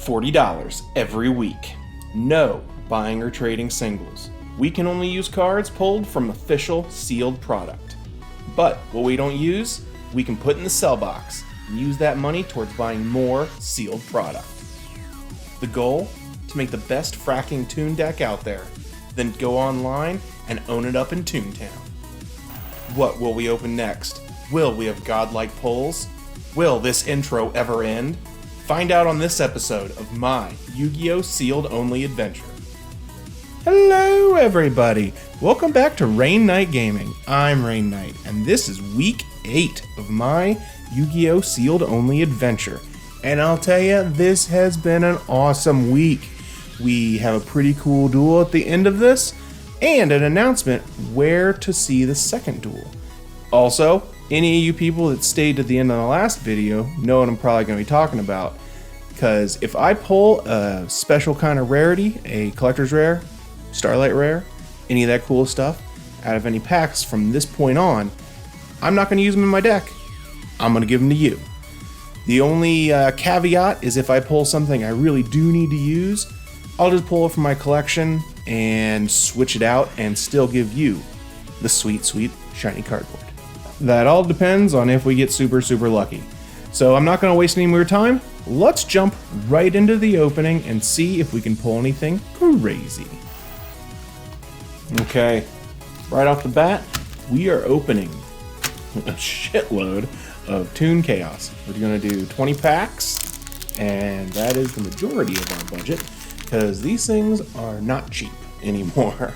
$40 every week. No buying or trading singles. We can only use cards pulled from official sealed product. But what we don't use, we can put in the sell box and use that money towards buying more sealed product. The goal? To make the best fracking Toon deck out there, then go online and own it up in Toontown. What will we open next? Will we have godlike pulls? Will this intro ever end? Find out on this episode of my Yu-Gi-Oh! Sealed Only Adventure. Hello everybody! Welcome back to Rain Knight Gaming. I'm Rain Knight, and this is week 8 of my Yu-Gi-Oh! Sealed Only Adventure. And I'll tell you, this has been an awesome week. We have a pretty cool duel at the end of this, and an announcement where to see the second duel. Also, any of you people that stayed to the end of the last video know what I'm probably going to be talking about. Because if I pull a special kind of rarity, a collector's rare, starlight rare, any of that cool stuff, out of any packs from this point on, I'm not going to use them in my deck. I'm going to give them to you. The only caveat is if I pull something I really do need to use, I'll just pull it from my collection and switch it out and still give you the sweet, sweet shiny cardboard. That all depends on if we get super, super lucky. So I'm not going to waste any more time. Let's jump right into the opening and see if we can pull anything crazy. Okay, right off the bat, we are opening a shitload of Toon Chaos. We're going to do 20 packs, and that is the majority of our budget, because these things are not cheap anymore.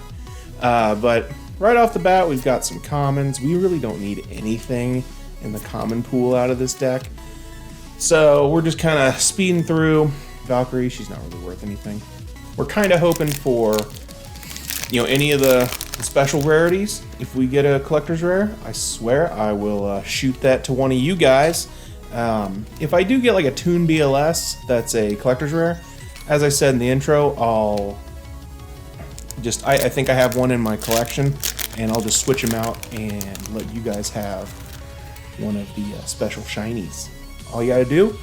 But right off the bat, we've got some commons. We really don't need anything in the common pool out of this deck. So we're just kind of speeding through. Valkyrie, she's not really worth anything. We're kind of hoping for, any of the special rarities. If we get a collector's rare, I swear I will shoot that to one of you guys. If I do get like a Toon BLS that's a collector's rare, as I said in the intro, I think I have one in my collection, and I'll just switch them out and let you guys have one of the special shinies. All you gotta do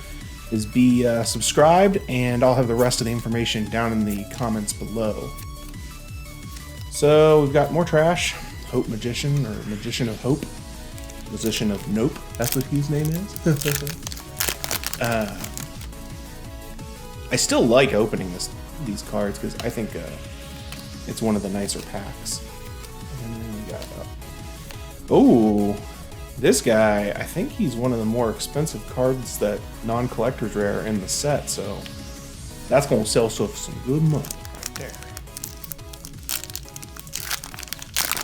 is be subscribed, and I'll have the rest of the information down in the comments below. So we've got more trash. Hope Magician, or Magician of Hope. Magician of Nope, that's what his name is. I still like opening these cards because I think it's one of the nicer packs. And then we got this guy. I think he's one of the more expensive cards that non-collectors rare in the set, so that's gonna sell for some good money right there.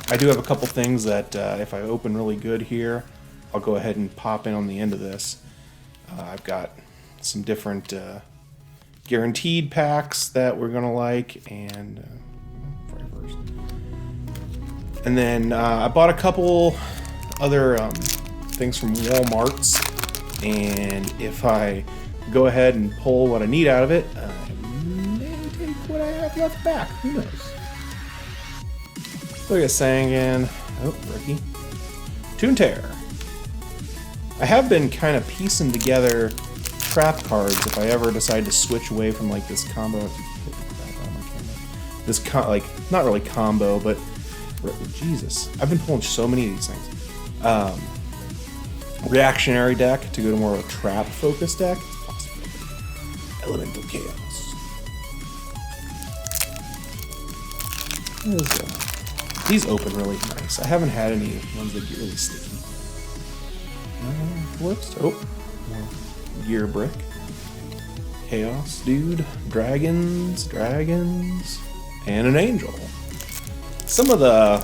I do have a couple things that if I open really good here, I'll go ahead and pop in on the end of this. I've got some different guaranteed packs that we're gonna like, and then I bought a couple other things from Walmart's, and if I go ahead and pull what I need out of it, I may take what I have left back. Who knows? Look at Sangan. Oh, rookie. Toon Terror. I have been kind of piecing together trap cards if I ever decide to switch away from like this combo. Not really combo, but Jesus, I've been pulling so many of these things. Reactionary deck to go to more of a trap focused deck. Elemental Chaos. These open really nice. I haven't had any ones that get really sticky. Flips. More Gear Brick. Chaos Dude. Dragons. And an Angel. Some of the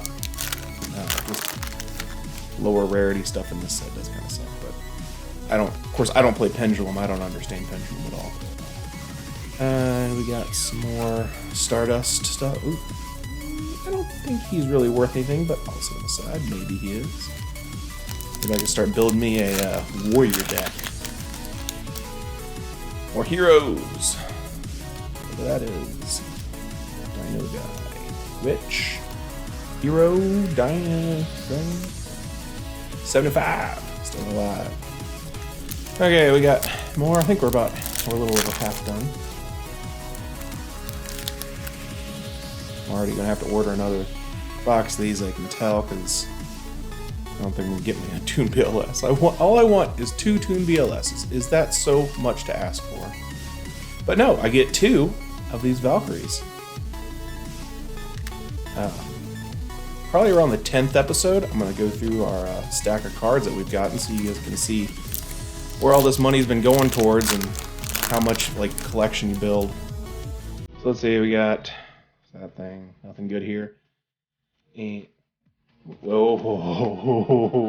lower rarity stuff in this set does kind of suck, but I don't play Pendulum. I don't understand Pendulum at all. And we got some more Stardust stuff. Ooh. I don't think he's really worth anything, but I'll set him aside. Maybe he is. Maybe I can start building me a warrior deck. More heroes. Whatever that is. Dino guy. Witch. Hero. Dino. 75. Still alive. Okay, we got more. I think we're a little over half done. I'm already gonna have to order another box of these, I can tell, because I don't think I'm gonna get me a Toon BLS. All I want is 2 Toon BLSs. Is that so much to ask for? But no, I get 2 of these Valkyries. Probably around the 10th episode, I'm gonna go through our stack of cards that we've gotten, so you guys can see where all this money's been going towards and how much like collection you build. So let's see, we got that thing. Nothing good here. And whoa!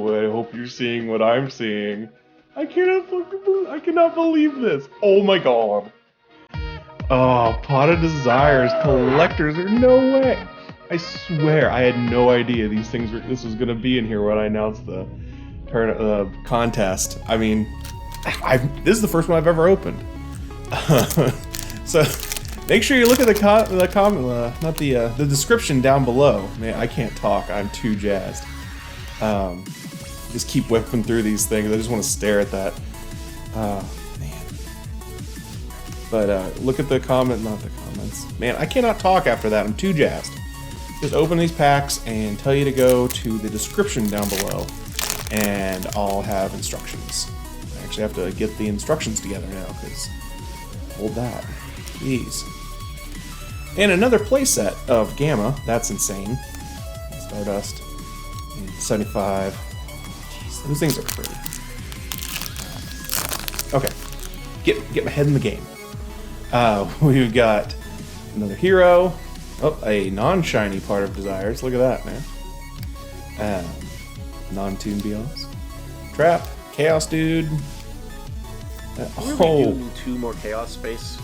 I hope you're seeing what I'm seeing. I cannot believe this. Oh my god! Oh, Pot of Desires collectors. There's no way. I swear, I had no idea this was gonna be in here when I announced the contest. I mean, this is the first one I've ever opened. So make sure you look at the description down below. Man, I can't talk. I'm too jazzed. Just keep whipping through these things. I just want to stare at that. Man. But look at not the comments. Man, I cannot talk after that. I'm too jazzed. Just open these packs and tell you to go to the description down below, and I'll have instructions. I actually have to get the instructions together now, because hold that, please. And another playset of Gamma. That's insane. Stardust. And 75. Jeez, those things are pretty. Okay, get my head in the game. We've got another hero. Oh, a non-shiny Part of Desires. Look at that, man. Non-Toon BLS. Trap. Chaos Dude. Oh. Do 2 more Chaos space.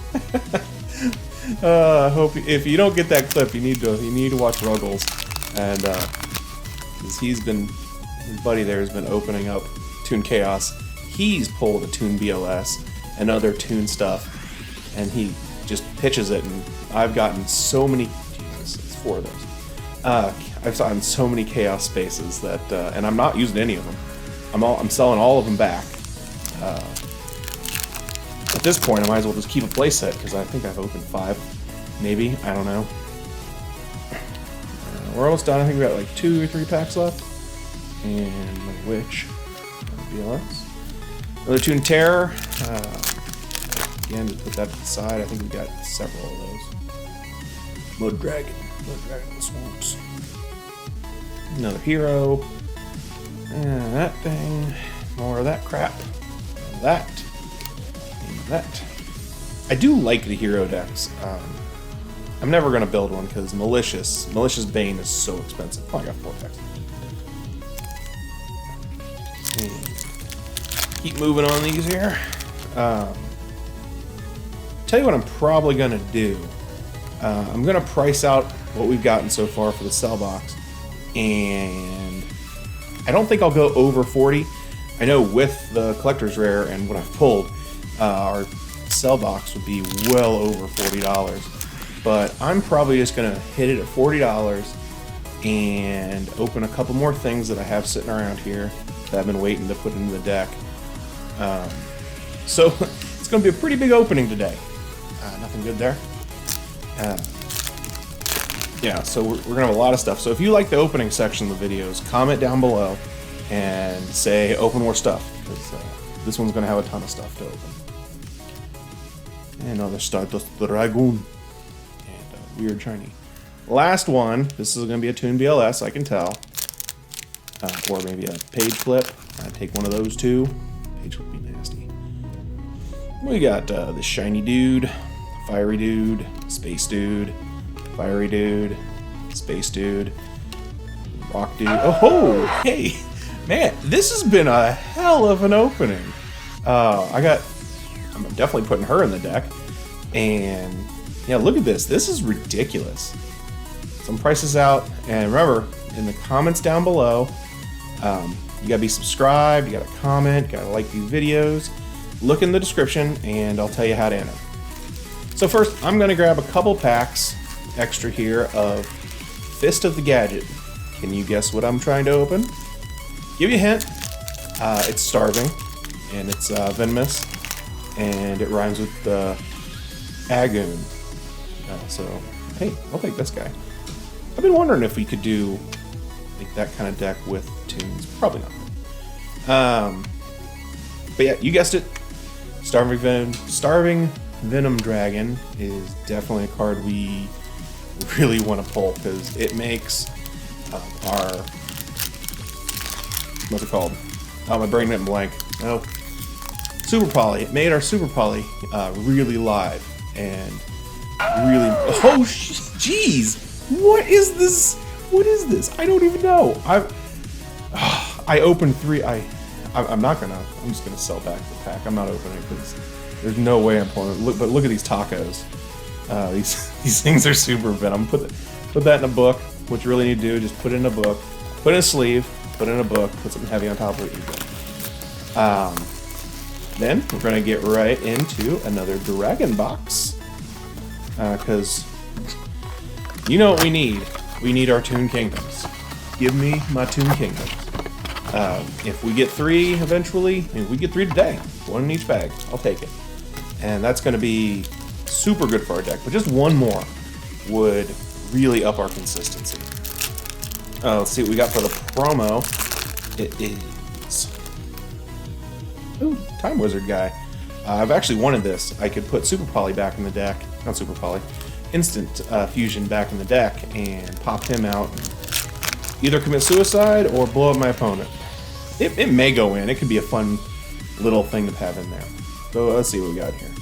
Hope if you don't get that clip, you need to watch Ruggles, and because his buddy there has been opening up Toon Chaos. He's pulled a Toon BLS and other Toon stuff, and he just pitches it, and I've gotten so many. Jesus, it's 4 of those. I've gotten so many Chaos spaces that, and I'm not using any of them. I'm selling all of them back. At this point, I might as well just keep a playset, because I think I've opened 5, maybe. I don't know. We're almost done. I think we got like 2 or 3 packs left. And the Witch, BLS. Another Toon Terror. Again, just put that to the side. I think we got several of those. Mud Dragon in the Swamps. Another hero. And that thing. More of that crap. That. I do like the hero decks. I'm never going to build one because Malicious Bane is so expensive. Oh, I got 4 packs. Keep moving on these here. Tell you what I'm probably going to do. I'm going to price out what we've gotten so far for the sell box, and I don't think I'll go over 40. I know with the collector's rare and what I've pulled, our sell box would be well over $40, but I'm probably just gonna hit it at $40 and open a couple more things that I have sitting around here that I've been waiting to put into the deck. So it's gonna be a pretty big opening today. Nothing good there. Yeah, so we're gonna have a lot of stuff. So if you like the opening section of the videos, comment down below and say open more stuff, because this one's gonna have a ton of stuff to open. And another Stardust Dragoon. And weird shiny. Last one. This is going to be a Toon BLS, I can tell. Or maybe a page flip. I'd take one of those too. Page flip would be nasty. We got the shiny dude, fiery dude, space dude, fiery dude, space dude, rock dude. Oh, hey! Man, this has been a hell of an opening. I'm definitely putting her in the deck. And yeah, look at this. This is ridiculous. Some prices out. And remember, in the comments down below, you gotta be subscribed, you gotta comment, you gotta like these videos. Look in the description and I'll tell you how to enter. So first, I'm gonna grab a couple packs extra here of Fist of the Gadget. Can you guess what I'm trying to open? Give you a hint. It's starving, and it's venomous, and it rhymes with Agoon. So, hey, I'll take this guy. I've been wondering if we could do like that kind of deck with tunes. Probably not. But yeah, you guessed it. Starving Venom Dragon is definitely a card we really want to pull because it makes our, what's it called? Oh, my brain went blank. Oh, Super Poly. It made our Super Poly really live and really. Oh, jeez! What is this? What is this? I don't even know. I opened 3. I'm not gonna. I'm just gonna sell back the pack. I'm not opening it because there's no way I'm pulling it. But look at these tacos. These things are super venom. Put that in a book. What you really need to do is just put it in a book, put it in a sleeve, put it in a book, put something heavy on top of it. Then we're gonna get right into another dragon box because you know what we need. We need our Toon Kingdoms. Give me my Toon Kingdoms. If we get 3 eventually, I mean, we get 3 today, 1 in each bag, I'll take it. And that's going to be super good for our deck, but just 1 more would really up our consistency. Let's see what we got for the promo. It is... Ooh, Time Wizard guy. I've actually wanted this. I could put Super Poly back in the deck, not Super Poly, Instant Fusion back in the deck and pop him out and either commit suicide or blow up my opponent. It may go in. It could be a fun little thing to have in there. So let's see what we got here.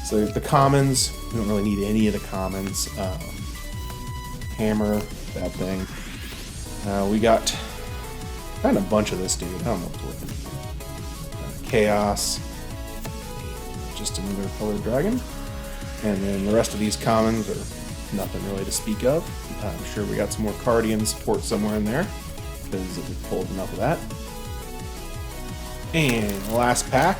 So the commons, we don't really need any of the commons. Hammer, that thing. We got kind of a bunch of this dude. I don't know what's working. Chaos. Just another colored dragon. And then the rest of these commons are nothing really to speak of. I'm sure we got some more Cardian support somewhere in there because we pulled enough of that. And the last pack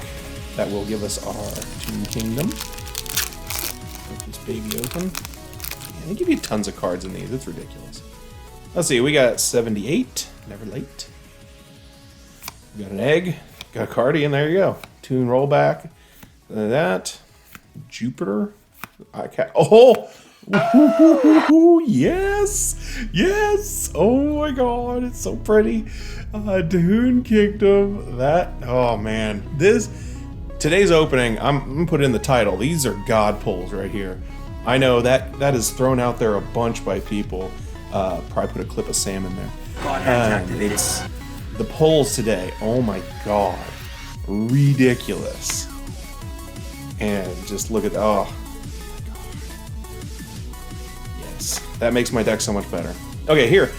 that will give us our Toon Kingdom. Get this baby open. And they give you tons of cards in these. It's ridiculous. Let's see. We got 78. Never late. We got an egg. Got a Cardian. There you go. Toon rollback. That. Jupiter. Oh! Yes! Yes! Oh my god, it's so pretty. Toon Kingdom. That, oh man. Today's opening, I'm gonna put in the title. These are god pulls right here. I know that is thrown out there a bunch by people. Probably put a clip of Sam in there. It's the pulls today. Oh my god. Ridiculous. And just look at, oh. That makes my deck so much better. Okay, here.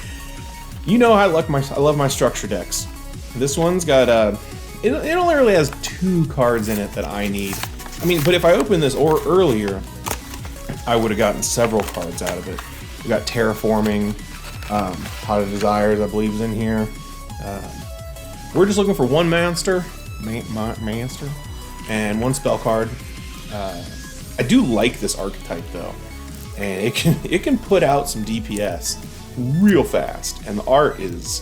You know I love my structure decks. This one's got it only really has 2 cards in it that I need. I mean, but if I opened this earlier, I would have gotten several cards out of it. We got Terraforming, Pot of Desires, I believe is in here. We're just looking for 1 monster, and 1 spell card. I do like this archetype though. And it can put out some DPS real fast, and the art is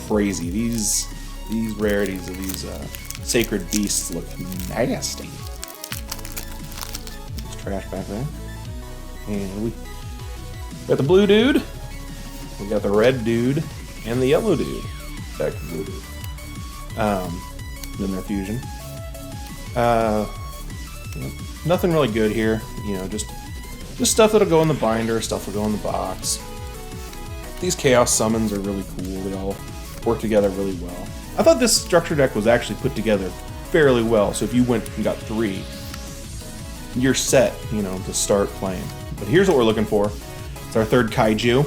crazy. These rarities of these sacred beasts look nasty. There's trash back there, and we got the blue dude, we got the red dude, and the yellow dude. Back to blue dude. Then their fusion. Nothing really good here. You know, just stuff that'll go in the binder, stuff will go in the box. These Chaos summons are really cool. They all work together really well. I thought this structure deck was actually put together fairly well, so if you went and got 3, you're set, you know, to start playing. But here's what we're looking for. It's our 3rd Kaiju.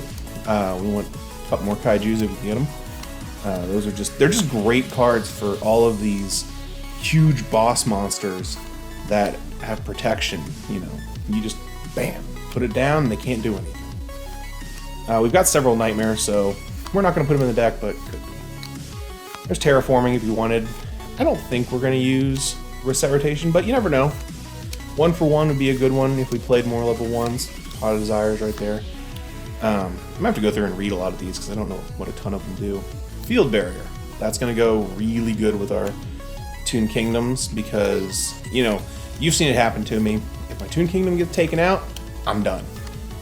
We want a couple more Kaijus if we can get them. They're just great cards for all of these huge boss monsters that have protection, you know. You just bam, put it down, and they can't do anything. We've got several Nightmares, so we're not going to put them in the deck, but could be. There's Terraforming if you wanted. I don't think we're going to use Reset Rotation, but you never know. 1 for 1 would be a good one if we played more level 1s. Pot of Desires right there. I'm going to have to go through and read a lot of these because I don't know what a ton of them do. Field Barrier. That's going to go really good with our Toon Kingdoms because, you know, you've seen it happen to me. If my Toon Kingdom gets taken out, I'm done.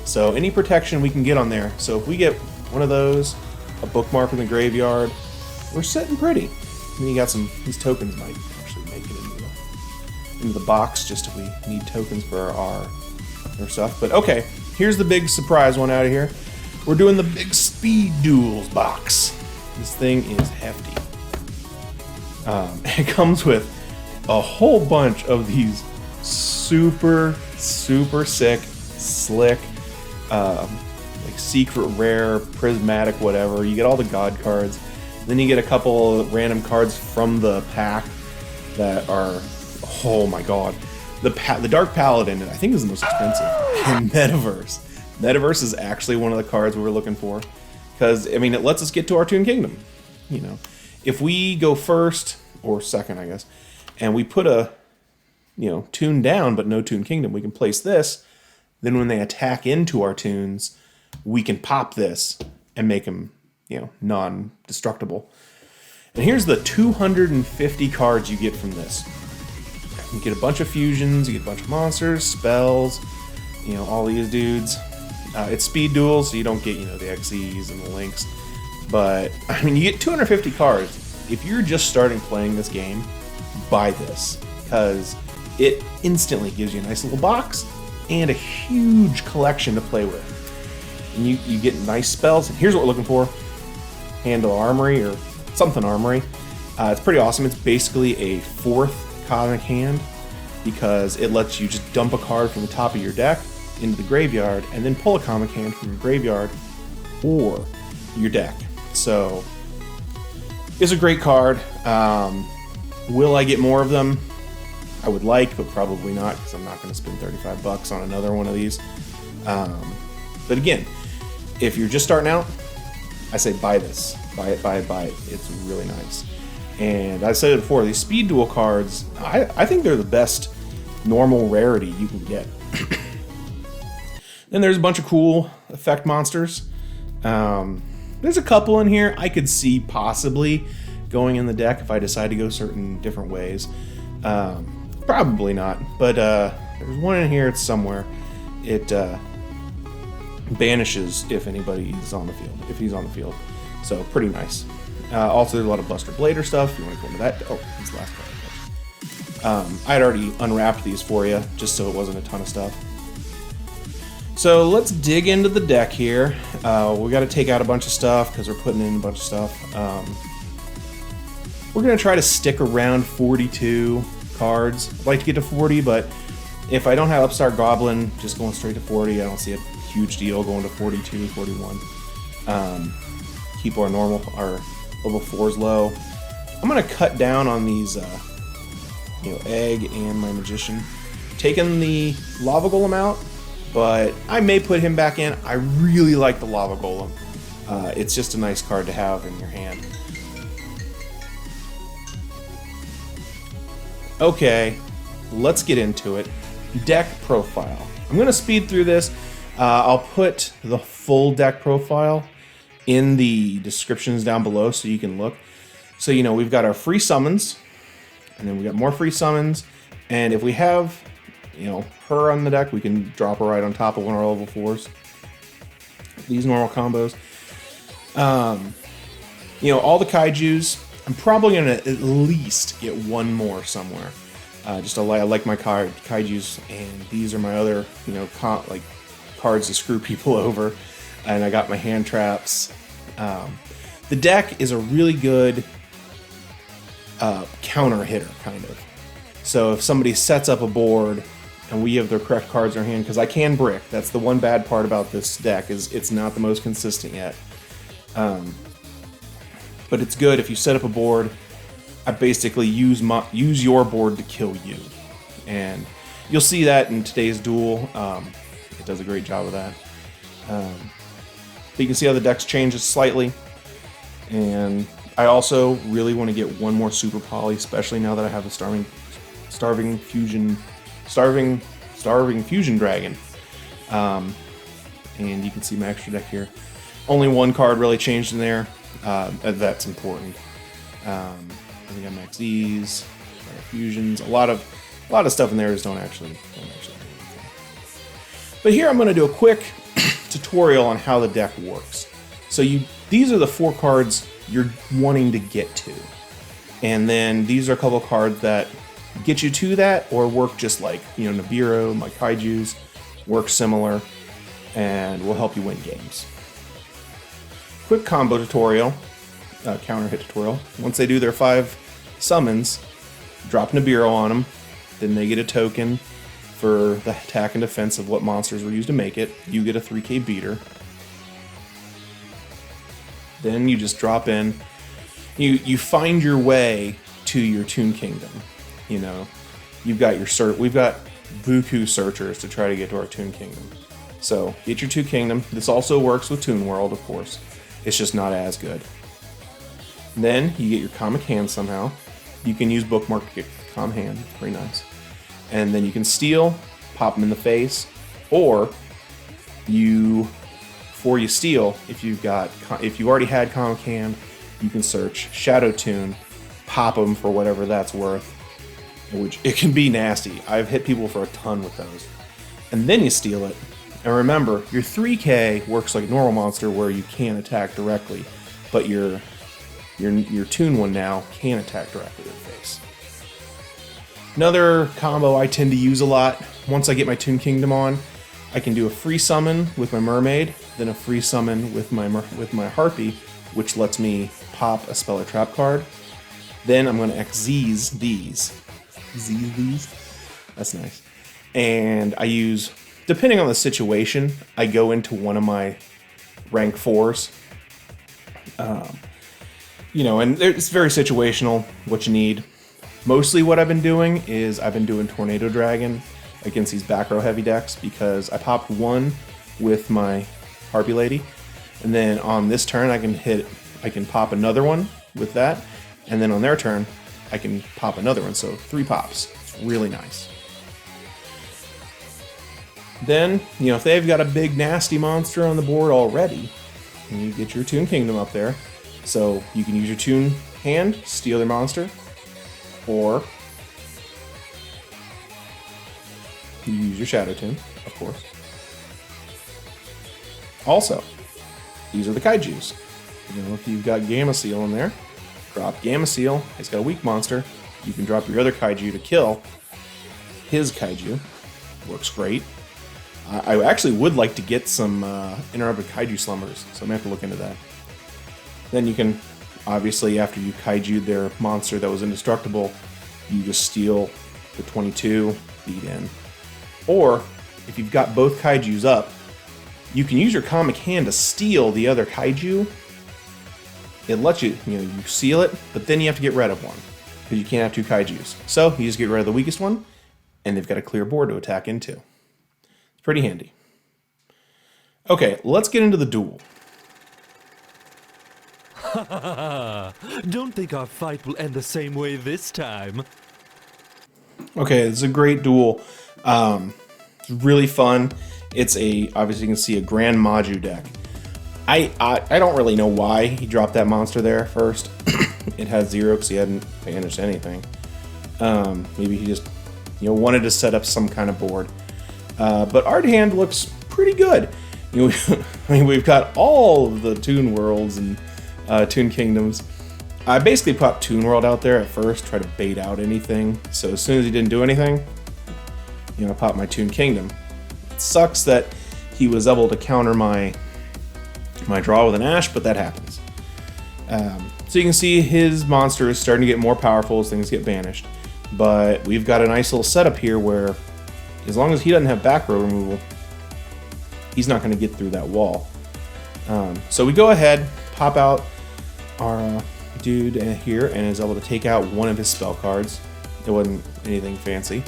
So any protection we can get on there. So if we get one of those, a bookmark in the graveyard, we're sitting pretty. And then you got these tokens might actually make it into the box just if we need tokens for our stuff. But okay, here's the big surprise one out of here. We're doing the big speed duels box. This thing is hefty. It comes with a whole bunch of these super sick, slick, like secret rare, prismatic, whatever. You get all the god cards. Then you get a couple of random cards from the pack that are, oh my god. The Dark Paladin, I think, is the most expensive. And Metaverse. Metaverse is actually one of the cards we were looking for. Because, I mean, it lets us get to our Toon Kingdom. You know, if we go first, or second, I guess, and we put a, Toon down, but no Toon Kingdom, we can place this. Then when they attack into our Toons, we can pop this and make them, non-destructible. And here's the 250 cards you get from this. You get a bunch of fusions, you get a bunch of monsters, spells, all these dudes. It's speed duels, so you don't get, the XEs and the links. But, I mean, you get 250 cards. If you're just starting playing this game, buy this. Because it instantly gives you a nice little box and a huge collection to play with. And you get nice spells. And here's what we're looking for. Handle Armory, or something Armory. It's pretty awesome. It's basically a 4th Cosmic Hand, because it lets you just dump a card from the top of your deck into the graveyard and then pull a Comic Hand from your graveyard or your deck. So it's a great card. Will I get more of them? I would like, but probably not, because I'm not going to spend $35 on another one of these. But again, if you're just starting out, I say buy this. Buy it. It's really nice. And I said it before, these speed duel cards, I think they're the best normal rarity you can get. Then there's a bunch of cool effect monsters. There's a couple in here I could see possibly going in the deck if I decide to go certain different ways. Probably not, but there's one in here, it's somewhere. It banishes if anybody is on the field, if he's on the field. So pretty nice. Also, there's a lot of Buster Blader stuff. If you want to go into that, oh, this last card. I had already unwrapped these for you, just so it wasn't a ton of stuff. So let's dig into the deck here. We got to take out a bunch of stuff because we're putting in a bunch of stuff. We're going to try to stick around 42 cards. I'd like to get to 40, but if I don't have Upstart Goblin, just going straight to 40, I don't see a huge deal going to 42, 41. Keep our level 4s low. I'm going to cut down on these, Egg and my Magician. Taking the Lava Golem out, but I may put him back in. I really like the Lava Golem. It's just a nice card to have in your hand. Okay, let's get into it. Deck profile. I'm going to speed through this. I'll put the full deck profile in the descriptions down below so you can look. So, we've got our free summons, and then we got more free summons. And if we have, her on the deck, we can drop her right on top of one of our level 4s. These normal combos. All the kaijus, I'm probably going to at least get one more somewhere. I like my kaijus, and these are my other, cards to screw people over. And I got my hand traps. The deck is a really good counter hitter, kind of. So if somebody sets up a board and we have their correct cards in our hand, because I can brick. That's the one bad part about this deck, is it's not the most consistent yet. But it's good if you set up a board. I basically use your board to kill you, and you'll see that in today's duel. It does a great job of that. But you can see how the deck's changes slightly, and I also really want to get one more Super Poly, especially now that I have the Starving Fusion Dragon. And you can see my extra deck here. Only one card really changed in there. That's important. I think I max these, fusions, a lot of stuff in there is don't actually do anything. But here I'm going to do a quick tutorial on how the deck works. So these are the 4 cards you're wanting to get to. And then these are a couple cards that get you to that or work just like, Nibiru, my Kaijus, work similar, and will help you win games. Quick combo tutorial, counter hit tutorial. Once they do their 5 summons, drop Nibiru on them, then they get a token for the attack and defense of what monsters were used to make it. You get a 3k beater. Then you just drop in. You find your way to your Toon Kingdom. We've got Buku searchers to try to get to our Toon Kingdom. So get your Toon Kingdom. This also works with Toon World, of course. It's just not as good. Then you get your comic hand somehow. You can use bookmark to get com hand. Pretty nice. And then you can steal, pop them in the face, or before you steal, if you already had comic hand, you can search Shadow Toon, pop them for whatever that's worth, which it can be nasty. I've hit people for a ton with those. And then you steal it. And remember, your 3k works like a normal monster where you can't attack directly, but your Toon one now can attack directly to the face. Another combo I tend to use a lot, once I get my Toon Kingdom on, I can do a free summon with my Mermaid, then a free summon with my Harpy, which lets me pop a spell or trap card. Then I'm going to Xyz these. These? That's nice. And I use, depending on the situation, I go into one of my rank 4s. And it's very situational, what you need. Mostly what I've been doing is I've been doing Tornado Dragon against these back row heavy decks because I popped one with my Harpy Lady, and then on this turn I can pop another one with that, and then on their turn I can pop another one, so 3 pops. It's really nice. Then, if they've got a big nasty monster on the board already, you get your Toon Kingdom up there, so you can use your Toon hand, steal their monster, or you use your Shadow Toon, of course. Also, these are the Kaijus. If you've got Gamma Seal in there, drop Gamma Seal. It's got a weak monster. You can drop your other Kaiju to kill his Kaiju. Works great. I actually would like to get some interrupted Kaiju slumbers, so I'm going to have to look into that. Then you can, obviously, after you Kaiju their monster that was indestructible, you just steal the 22, beat in. Or, if you've got both Kaijus up, you can use your comic hand to steal the other Kaiju. It lets you, you seal it, but then you have to get rid of one, because you can't have 2 Kaijus. So, you just get rid of the weakest one, and they've got a clear board to attack into. It's pretty handy. Okay, let's get into the duel. Don't think our fight will end the same way this time. Okay, it's a great duel. It's really fun. It's obviously you can see a Grand Maju deck. I don't really know why he dropped that monster there first. It had 0 because he hadn't banished anything. Maybe he just wanted to set up some kind of board. But our hand looks pretty good. We've got all of the Toon Worlds and Toon Kingdoms. I basically popped Toon World out there at first, try to bait out anything. So as soon as he didn't do anything, I popped my Toon Kingdom. It sucks that he was able to counter my draw with an Ash, but that happens. So you can see his monster is starting to get more powerful as things get banished. But we've got a nice little setup here where, as long as he doesn't have back row removal, he's not going to get through that wall. So we go ahead, pop out our dude here, and is able to take out one of his spell cards. It wasn't anything fancy.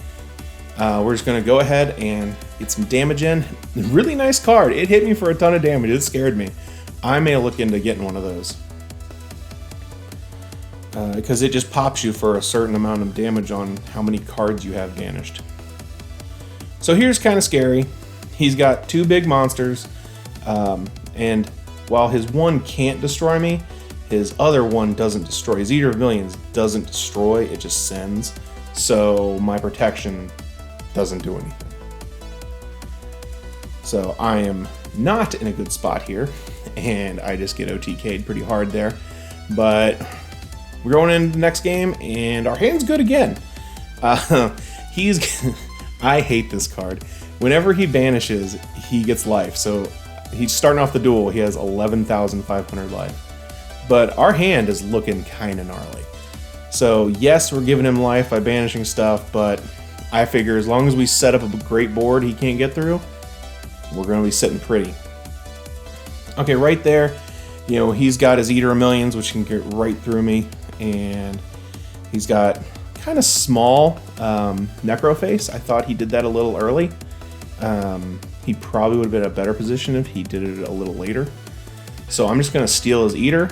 We're just going to go ahead and get some damage in. Really nice card. It hit me for a ton of damage. It scared me. I may look into getting one of those. Because it just pops you for a certain amount of damage on how many cards you have banished. So here's kind of scary. He's got 2 big monsters, and while his one can't destroy me, his other one doesn't destroy. His Eater of Millions doesn't destroy, it just sends. So my protection doesn't do anything. So I am not in a good spot here, and I just get OTK'd pretty hard there. But we're going into the next game, and our hand's good again. I hate this card. Whenever he banishes, he gets life. So he's starting off the duel, he has 11,500 life. But our hand is looking kind of gnarly. So yes, we're giving him life by banishing stuff, but I figure as long as we set up a great board he can't get through, we're going to be sitting pretty. Okay, right there, you know, he's got his Eater of Millions, which can get right through me, and he's got kind of small Necroface. I thought he did that a little early. He probably would have been in a better position if he did it a little later. So I'm just going to steal his Eater,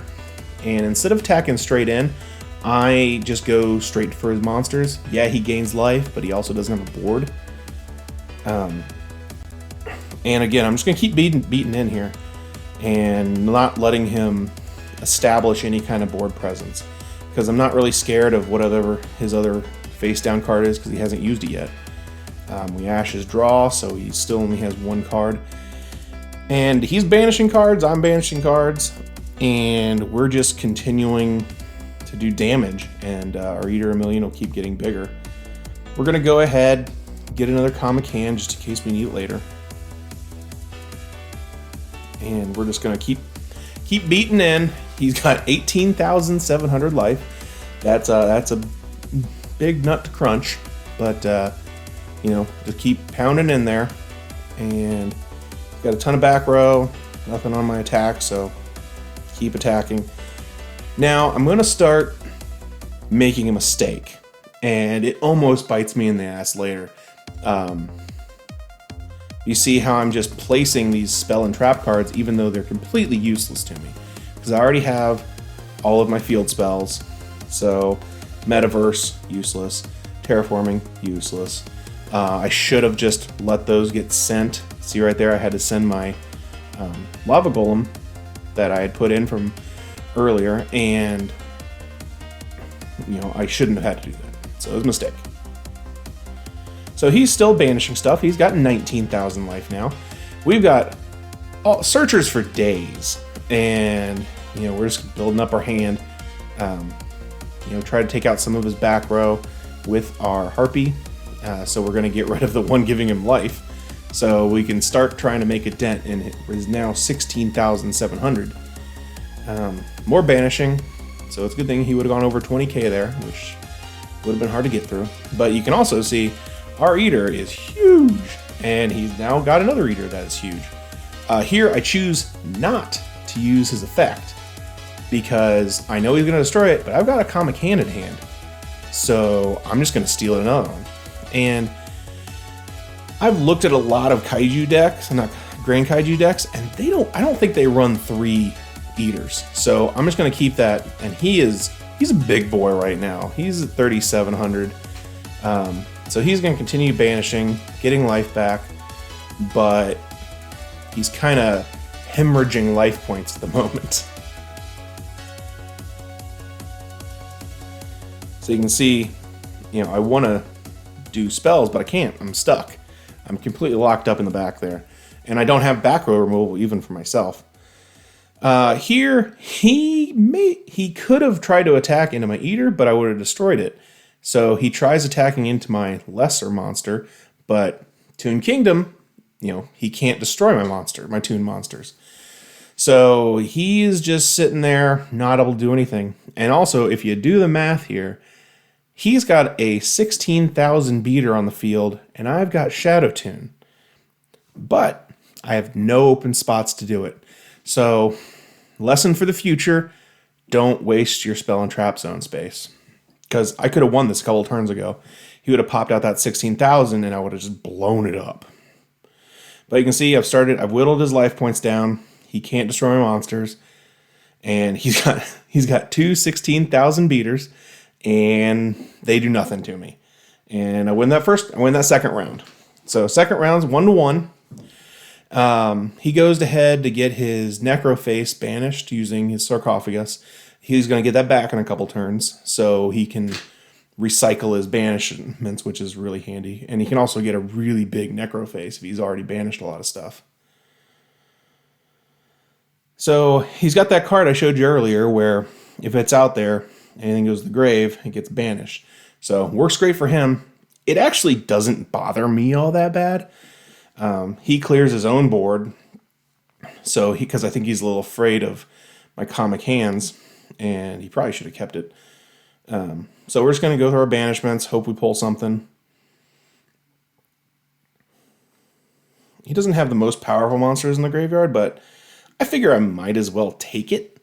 and instead of attacking straight in, I just go straight for his monsters. Yeah, he gains life, but he also doesn't have a board. And again, I'm just going to keep beating in here and not letting him establish any kind of board presence, because I'm not really scared of whatever his other face down card is, because he hasn't used it yet. We ash his draw, so he still only has one card. And he's banishing cards, I'm banishing cards, and we're just continuing to do damage, and our Eater of Million will keep getting bigger. We're going to go ahead, get another comic hand just in case we need it later. And we're just going to keep beating in. He's got 18,700 life. That's a big nut to crunch, but you know, just keep pounding in there. And got a ton of back row, nothing on my attack, so keep attacking. Now I'm going to start making a mistake, and it almost bites me in the ass later. You see how I'm just placing these spell and trap cards even though they're completely useless to me, because I already have all of my field spells. So Metaverse, useless. Terraforming, useless. I should have just let those get sent. See right there, I had to send my Lava Golem that I had put in from earlier, and you know, I shouldn't have had to do that. So it was a mistake. So he's still banishing stuff. He's got 19,000 life now. We've got searchers for days, and you know, we're just building up our hand. You know, try to take out some of his back row with our Harpy. So we're going to get rid of the one giving him life, so we can start trying to make a dent in it. It is now 16,700. More banishing, so it's a good thing he would have gone over 20k there, which would have been hard to get through. But you can also see our Eater is huge, and he's now got another Eater that is huge. Here I choose not to use his effect, because I know he's going to destroy it, but I've got a comic hand in hand, so I'm just going to steal another one. And I've looked at a lot of kaiju decks, not Grand Kaiju decks, and I don't think they run 3 Eaters. So I'm just going to keep that, and he's a big boy right now. He's at 3,700. So he's going to continue banishing, getting life back, but he's kind of hemorrhaging life points at the moment. So you can see, you know, I want to do spells, but I can't. I'm stuck. I'm completely locked up in the back there. And I don't have back row removal even for myself. Here, he could have tried to attack into my Eater, but I would have destroyed it. So he tries attacking into my lesser monster, but Toon Kingdom, you know, he can't destroy my Toon monsters. So he's just sitting there, not able to do anything. And also, if you do the math here, he's got a 16,000 beater on the field, and I've got Shadow Toon. But I have no open spots to do it. So, lesson for the future, don't waste your spell and trap zone space. Because I could have won this a couple turns ago. He would have popped out that 16,000, and I would have just blown it up. But you can see I've whittled his life points down. He can't destroy my monsters. And he's got two 16,000 beaters, and they do nothing to me. And I win that second round. So second round's 1-1. He goes ahead to get his Necroface banished using his Sarcophagus. He's going to get that back in a couple turns, so he can recycle his banishments, which is really handy. And he can also get a really big Necroface if he's already banished a lot of stuff. So he's got that card I showed you earlier where if it's out there, anything goes to the grave, it gets banished. So works great for him. It actually doesn't bother me all that bad. He clears his own board, so because I think he's a little afraid of my comic hands, and he probably should have kept it. So we're just going to go through our banishments, hope we pull something. He doesn't have the most powerful monsters in the graveyard, but I figure I might as well take it.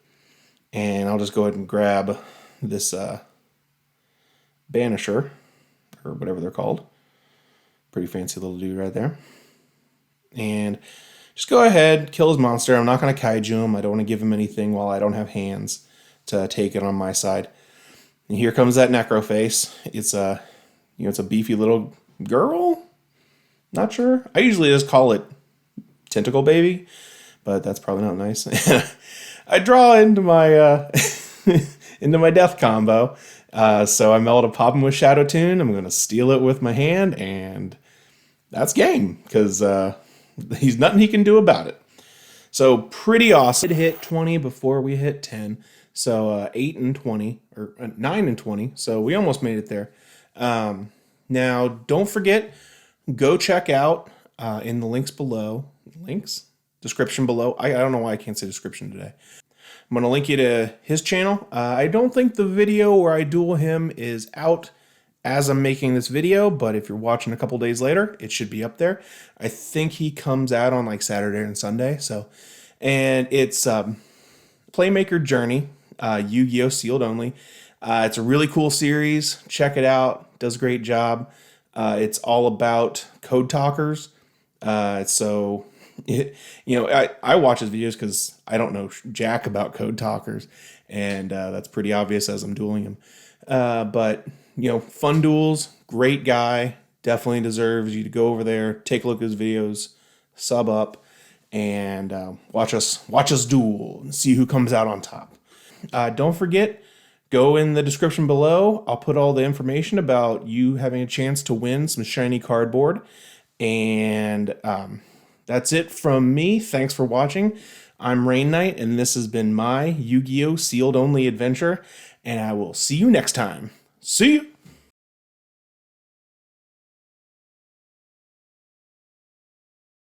And I'll just go ahead and grab this Banisher, or whatever they're called. Pretty fancy little dude right there. And just go ahead, kill his monster. I'm not going to kaiju him. I don't want to give him anything while I don't have hands to take it on my side. And here comes that Necroface. It's a, it's a beefy little girl. Not sure. I usually just call it Tentacle Baby, but that's probably not nice. I draw into my into my death combo, so I'm able to pop him with Shadow Toon. I'm going to steal it with my hand, and that's game because he's nothing he can do about it. So pretty awesome. It hit 20 before we hit 10, so 8 and 20 or 9 and 20. So we almost made it there. Now don't forget, go check out in the links below. Description below. I don't know why I can't say description today. I'm going to link you to his channel. I don't think the video where I duel him is out as I'm making this video, but if you're watching a couple days later, it should be up there. I think he comes out on like Saturday and Sunday. And it's Playmaker Journey, Yu-Gi-Oh! Sealed only. It's a really cool series. Check it out. Does a great job. It's all about code talkers. I watch his videos because I don't know jack about code talkers, and that's pretty obvious as I'm dueling him. But fun duels, great guy, definitely deserves you to go over there, take a look at his videos, sub up, and watch us duel and see who comes out on top. Don't forget, go in the description below. I'll put all the information about you having a chance to win some shiny cardboard. And that's it from me. Thanks for watching. I'm Rain Knight, and this has been my Yu-Gi-Oh! Sealed Only adventure. And I will see you next time. See you!